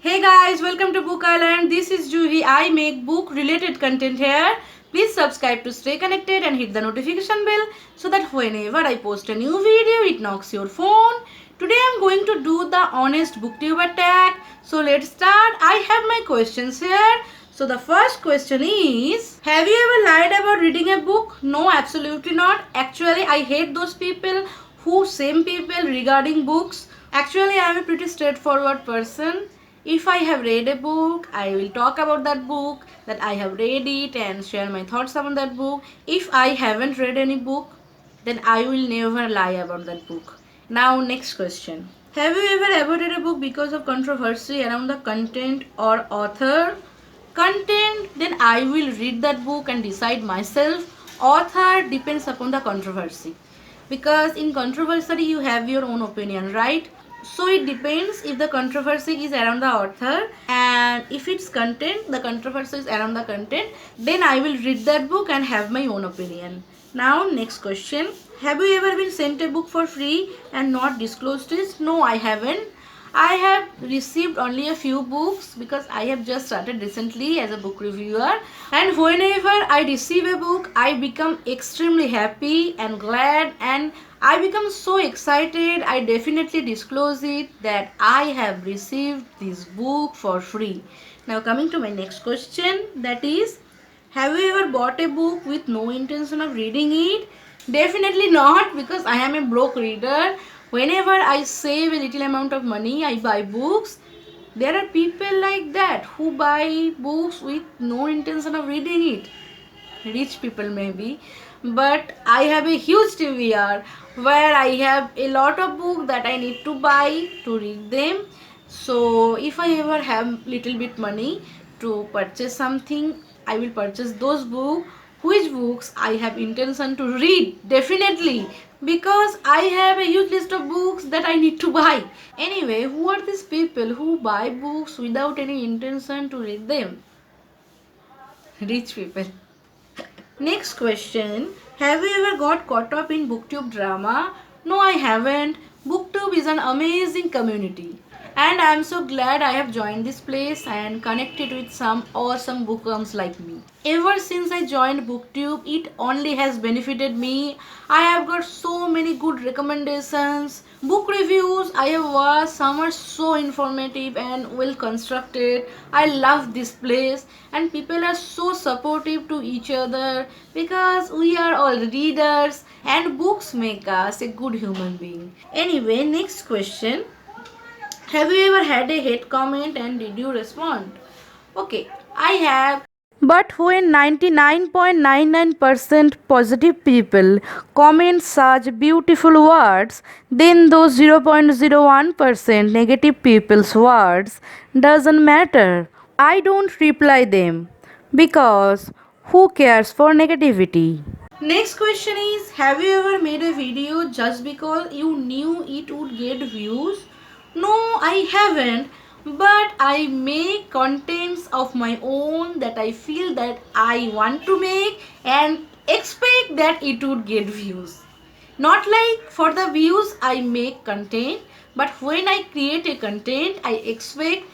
Hey guys, welcome to Book Island. This is Juhi. I make book related content here. Please subscribe to stay connected and hit the notification bell so that whenever I post a new video, it knocks your phone. Today I'm going to do the honest booktuber tag. So let's start. I have my questions here. So the first question is, have you ever lied about reading a book? No, absolutely not. Actually, I hate those people who shame people regarding books. Actually, I am a pretty straightforward person. If I have read a book, I will talk about that book, that I have read it and share my thoughts about that book. If I haven't read any book, then I will never lie about that book. Now, next question. Have you ever avoided a book because of controversy around the content or author? Content, then I will read that book and decide myself. Author depends upon the controversy, because in controversy you have your own opinion, right? So it depends if the controversy is around the author, and if it's content, the controversy is around the content, then I will read that book and have my own opinion. Now next question. Have you ever been sent a book for free and not disclosed it? No, I haven't. I have received only a few books because I have just started recently as a book reviewer, and whenever I receive a book, I become extremely happy and glad, and I become so excited. I definitely disclose it that I have received this book for free. Now coming to my next question, that is, have you ever bought a book with no intention of reading it? Definitely not, because I am a broke reader. Whenever I save a little amount of money, I buy books. There are people like that who buy books with no intention of reading it. Rich people maybe. But I have a huge TVR where I have a lot of books that I need to buy to read them. So if I ever have little bit money to purchase something, I will purchase those books. Which books I have intention to read, definitely, because I have a huge list of books that I need to buy. Anyway, who are these people who buy books without any intention to read them? Rich people. Next question. Have you ever got caught up in booktube drama? No, I haven't. Booktube is an amazing community, and I am so glad I have joined this place and connected with some awesome bookworms like me. Ever since I joined booktube, it only has benefited me. I have got so many good recommendations. Book reviews I have watched, some are so informative and well constructed. I love this place, and people are so supportive to each other because we are all readers, and books make us a good human being. Anyway, next question. Have you ever had a hate comment and did you respond? Okay, I have. But when 99.99% positive people comment such beautiful words, then those 0.01% negative people's words doesn't matter. I don't reply them because who cares for negativity? Next question is, have you ever made a video just because you knew it would get views? No, I haven't, but I make contents of my own that I feel that I want to make and expect that it would get views. Not like for the views I make content, but when I create a content, I expect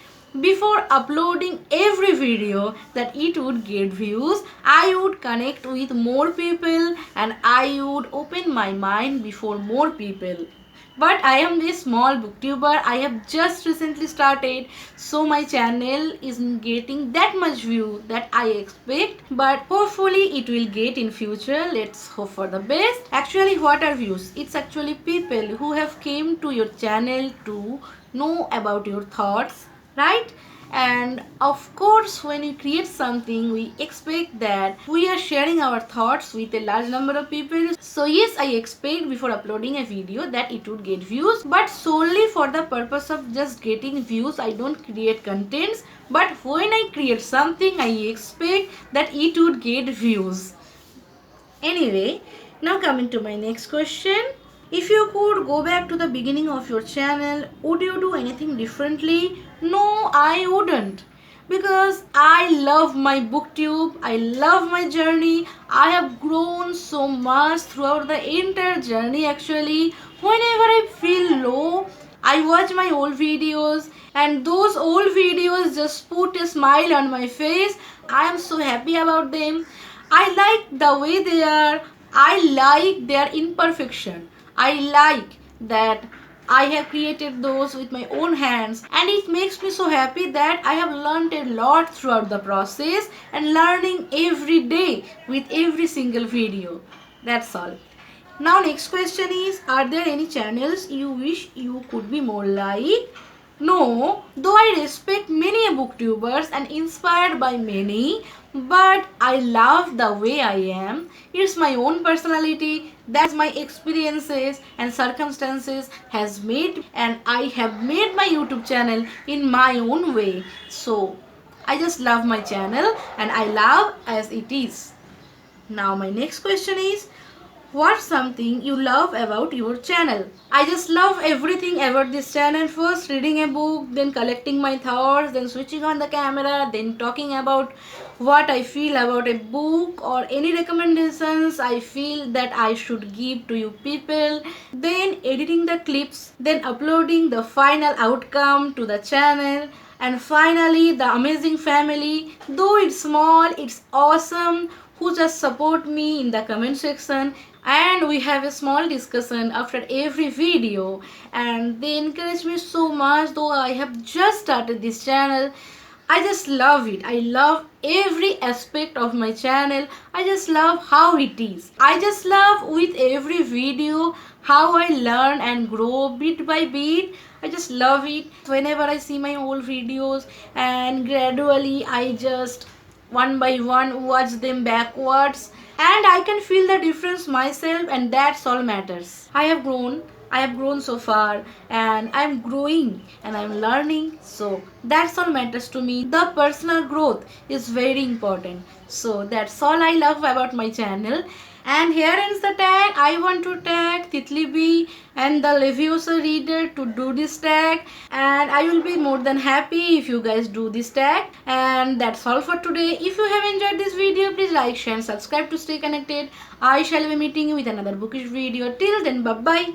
before uploading every video that it would get views. I would connect with more people and I would open my mind before more people. But I am a small booktuber. I have just recently started, so my channel isn't getting that much view that I expect, but hopefully it will get in future. Let's hope for the best. Actually, what are views? It's actually people who have came to your channel to know about your thoughts, right? And of course, when we create something, we expect that we are sharing our thoughts with a large number of people. So yes, I expect before uploading a video that it would get views, but solely for the purpose of just getting views, I don't create contents. But when I create something, I expect that it would get views. Anyway, now coming to my next question. If you could go back to the beginning of your channel, would you do anything differently? No, I wouldn't. Because I love my booktube, I love my journey. I have grown so much throughout the entire journey actually. Whenever I feel low, I watch my old videos, and those old videos just put a smile on my face. I am so happy about them. I like the way they are. I like their imperfection. I like that I have created those with my own hands, and it makes me so happy that I have learned a lot throughout the process and learning every day with every single video. That's all. Now next question is, are there any channels you wish you could be more like? No, though I respect many booktubers and inspired by many, but I love the way I am. It's my own personality, that's my experiences and circumstances has made, and I have made my YouTube channel in my own way. So I just love my channel and I love as it is. Now my next question is, what's something you love about your channel? I just love everything about this channel. First reading a book, then collecting my thoughts, then switching on the camera, then talking about what I feel about a book or any recommendations I feel that I should give to you people, then editing the clips, then uploading the final outcome to the channel, and finally the amazing family. Though it's small, it's awesome, who just support me in the comment section, and we have a small discussion after every video, and they encourage me so much. Though I have just started this channel, I just love it. I love every aspect of my channel. I just love how it is. I just love with every video how I learn and grow bit by bit. I just love it. Whenever I see my old videos, and gradually I just one by one watch them backwards, and I can feel the difference myself, and that's all matters. I have grown so far, and I'm growing and I'm learning, so that's all matters to me. The personal growth is very important, so that's all I love about my channel. And here ends the tag. I want to tag Titli B and the Leviosa reader to do this tag, and I will be more than happy if you guys do this tag. And that's all for today. If you have enjoyed this video, please like, share and subscribe to stay connected. I shall be meeting you with another bookish video. Till then, bye bye.